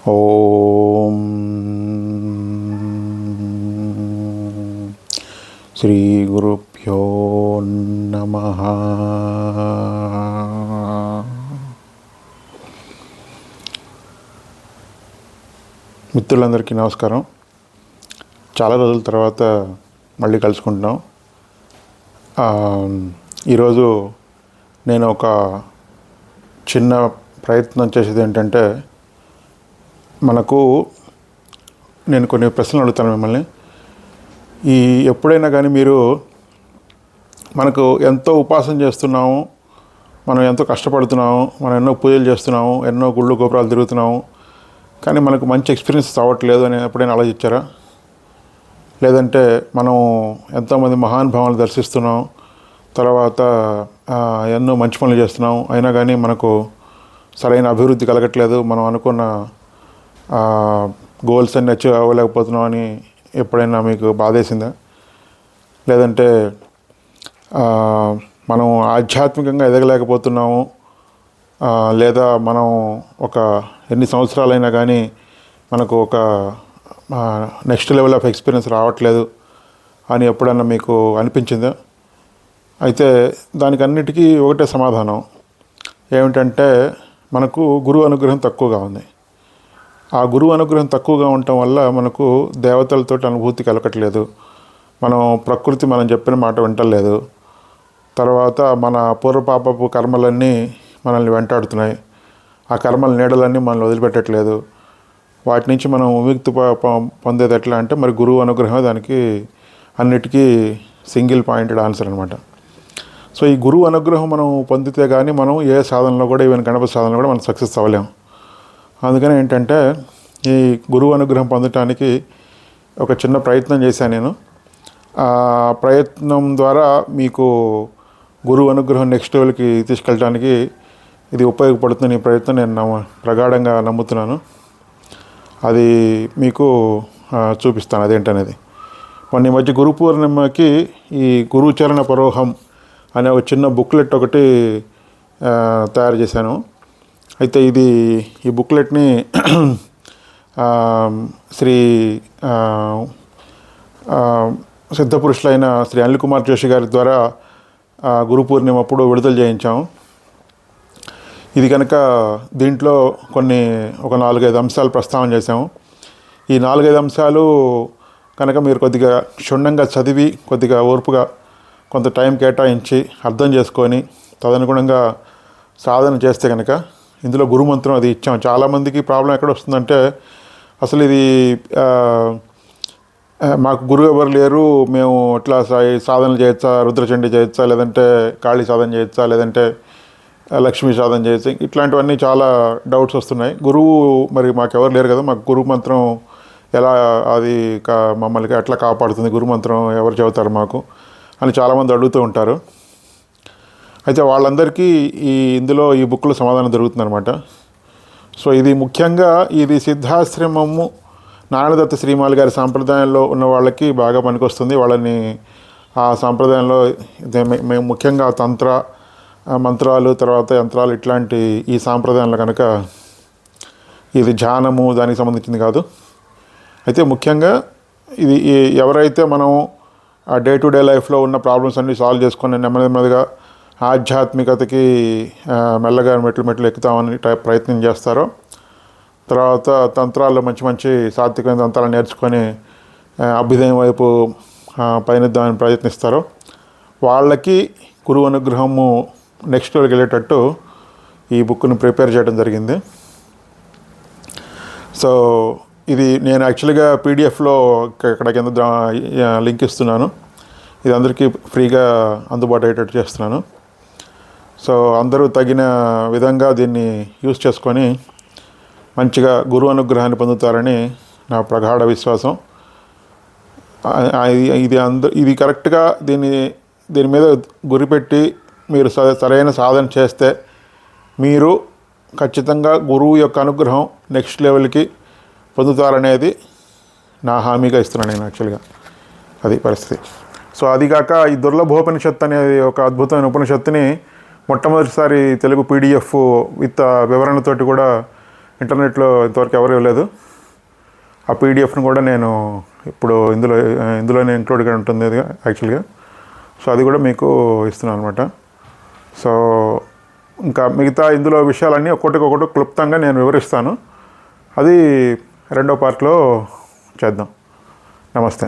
ఓం శ్రీ గురుభ్యో నమః. మిత్రులందరికీ నమస్కారం. చాలా రోజుల తర్వాత మళ్ళీ కలుసుకుంటున్నాం. ఈరోజు నేను ఒక చిన్న ప్రయత్నం చేసేది ఏంటంటే, నేను కొన్ని ప్రశ్నలు అడుగుతాను మిమ్మల్ని. ఎప్పుడైనా కానీ మీరు మనకు ఎంతో ఉపాసన చేస్తున్నాము, మనం ఎంతో కష్టపడుతున్నాము, మనం ఎన్నో పూజలు చేస్తున్నాము, ఎన్నో గుళ్ళు గోపురాలు తిరుగుతున్నాము, కానీ మనకు మంచి ఎక్స్పీరియన్స్ అవ్వట్లేదు అని ఎప్పుడైనా ఆలోచించారా? లేదంటే మనం ఎంతోమంది మహానుభావులు దర్శిస్తున్నాం, తర్వాత ఎన్నో మంచి పనులు చేస్తున్నాం, అయినా కానీ మనకు సరైన అభివృద్ధి కలగట్లేదు, మనం అనుకున్న గోల్స్ అన్ని అచీవ్ అవ్వలేకపోతున్నాం అని ఎప్పుడైనా మీకు బాధేసిందా? లేదంటే మనం ఆధ్యాత్మికంగా ఎదగలేకపోతున్నాము, లేదా మనం ఎన్ని సంవత్సరాలైనా కానీ మనకు ఒక నెక్స్ట్ లెవెల్ ఆఫ్ ఎక్స్పీరియన్స్ రావట్లేదు అని ఎప్పుడన్నా మీకు అనిపించిందా? అయితే దానికి అన్నిటికీ ఒకటే సమాధానం. ఏమిటంటే, మనకు గురువు అనుగ్రహం తక్కువగా ఉంది. ఆ గురువు అనుగ్రహం తక్కువగా ఉండటం వల్ల మనకు దేవతలతో అనుభూతి కలగట్లేదు, ప్రకృతి మనం చెప్పిన మాట వింటలేదు, తర్వాత మన పూర్వపాపపు కర్మలన్నీ మనల్ని వెంటాడుతున్నాయి, ఆ కర్మల నీడలన్నీ మనల్ని వదిలిపెట్టట్లేదు. వాటి నుంచి మనం విముక్తి పొందేది ఎట్లా అంటే, మరి గురువు అనుగ్రహం దానికి అన్నిటికీ సింగిల్ పాయింటెడ్ ఆన్సర్ అనమాట. సో ఈ గురువు అనుగ్రహం మనం పొందితే కానీ మనం ఏ సాధనలో కూడా, ఈవెన్ గణపతి సాధనలో కూడా మనం సక్సెస్ అవ్వలేము. అందుకని ఏంటంటే, ఈ గురువు అనుగ్రహం పొందటానికి ఒక చిన్న ప్రయత్నం చేశాను నేను. ఆ ప్రయత్నం ద్వారా మీకు గురువు అనుగ్రహం నెక్స్ట్ లెవెల్కి తీసుకెళ్ళడానికి ఇది ఉపయోగపడుతుంది. ఈ ప్రయత్నం నేను ప్రగాఢంగా నమ్ముతున్నాను. అది మీకు చూపిస్తాను అదేంటనేది. మొన్న ఈ మధ్య గురు పూర్ణిమకి ఈ గురుచరణ పరోహం అనే ఒక చిన్న బుక్లెట్ ఒకటి తయారు చేశాను. అయితే ఈ బుక్లెట్ని శ్రీ సిద్ధపురుషులైన శ్రీ అనిల్ కుమార్ జోషి గారి ద్వారా గురు పూర్ణిమ అప్పుడు విడుదల చేయించాము. ఇది కనుక దీంట్లో ఒక 4-5 అంశాలు ప్రస్తావన చేశాము. ఈ 4-5 అంశాలు కనుక మీరు కొద్దిగా క్షుణ్ణంగా చదివి, కొద్దిగా ఓర్పుగా కొంత టైం కేటాయించి అర్థం చేసుకొని తదనుగుణంగా సాధన చేస్తే కనుక, ఇందులో గురుమంత్రం అది ఇచ్చాం. చాలామందికి ప్రాబ్లం ఎక్కడ వస్తుందంటే, అసలు ఇది మాకు గురువు ఎవరు లేరు, మేము ఎట్లా సాధన చేయొచ్చా, రుద్రచండి చేయొచ్చా, లేదంటే కాళీ సాధన చేయొచ్చా, లేదంటే లక్ష్మీ సాధన చేయొచ్చా, ఇట్లాంటివన్నీ చాలా డౌట్స్ వస్తున్నాయి. గురువు మరి మాకెవరు లేరు కదా, మాకు గురు మంత్రం ఎలా, అది మమ్మల్ని ఎట్లా కాపాడుతుంది, గురు మంత్రం ఎవరు చెబుతారు మాకు అని చాలామంది అడుగుతూ ఉంటారు. అయితే వాళ్ళందరికీ ఇందులో ఈ బుక్లో సమాధానం దొరుకుతుందనమాట. సో ఇది ముఖ్యంగా సిద్ధాశ్రమము నారాయణదత్త శ్రీమాలి గారి సాంప్రదాయంలో ఉన్న వాళ్ళకి బాగా పనికొస్తుంది. వాళ్ళని ఆ సాంప్రదాయంలో మేము ముఖ్యంగా మంత్రాలు, తర్వాత యంత్రాలు, ఇట్లాంటి ఈ సాంప్రదాయంలో కనుక ఇది ధ్యానము దానికి సంబంధించింది కాదు. అయితే ముఖ్యంగా ఇది ఎవరైతే మనం ఆ డే టు డే లైఫ్లో ఉన్న ప్రాబ్లమ్స్ అన్నీ సాల్వ్ చేసుకొని నెమ్మదిగా ఆధ్యాత్మికతకి మెల్లగా మెట్లు ఎక్కుతామని ప్రయత్నం చేస్తారో, తర్వాత తంత్రాల్లో మంచి సాత్వికమైన తంత్రాలు నేర్చుకొని అభ్యుదయం వైపు పయనిద్దామని ప్రయత్నిస్తారో వాళ్ళకి గురువు అనుగ్రహము నెక్స్ట్ లెవెల్కి వెళ్ళేటట్టు ఈ బుక్ని ప్రిపేర్ చేయడం జరిగింది. సో ఇది నేను యాక్చువల్గా పీడిఎఫ్లో ఇక్కడ కింద లింక్ ఇస్తున్నాను. ఇది అందరికీ ఫ్రీగా అందుబాటు అయ్యేటట్టు చేస్తున్నాను. సో అందరూ తగిన విధంగా దీన్ని యూజ్ చేసుకొని మంచిగా గురువు అనుగ్రహాన్ని పొందుతారని నా ప్రగాఢ విశ్వాసం. ఇది కరెక్ట్గా దీని మీద గురిపెట్టి మీరు సరైన సాధన చేస్తే మీరు ఖచ్చితంగా గురువు యొక్క అనుగ్రహం నెక్స్ట్ లెవెల్కి పొందుతారనేది నా హామీగా ఇస్తున్నాను నేను. యాక్చువల్గా అది పరిస్థితి. సో అదిగాక ఈ దుర్లభోపనిషత్తు అనేది ఒక అద్భుతమైన ఉపనిషత్తుని మొట్టమొదటిసారి తెలుగు పీడిఎఫ్ విత్ వివరణతోటి కూడా ఇంటర్నెట్లో ఇంతవరకు ఎవరు ఇవ్వలేదు. ఆ పీడిఎఫ్ను కూడా నేను ఇప్పుడు ఇందులోనే ఇంక్లూడ్గా ఉంటుంది అది యాక్చువల్గా. సో అది కూడా మీకు ఇస్తున్నాను అనమాట. సో ఇంకా మిగతా ఇందులో విషయాలన్నీ ఒక్కొక్కటి క్లుప్తంగా నేను వివరిస్తాను. అది రెండో పార్ట్లో చేద్దాం. నమస్తే.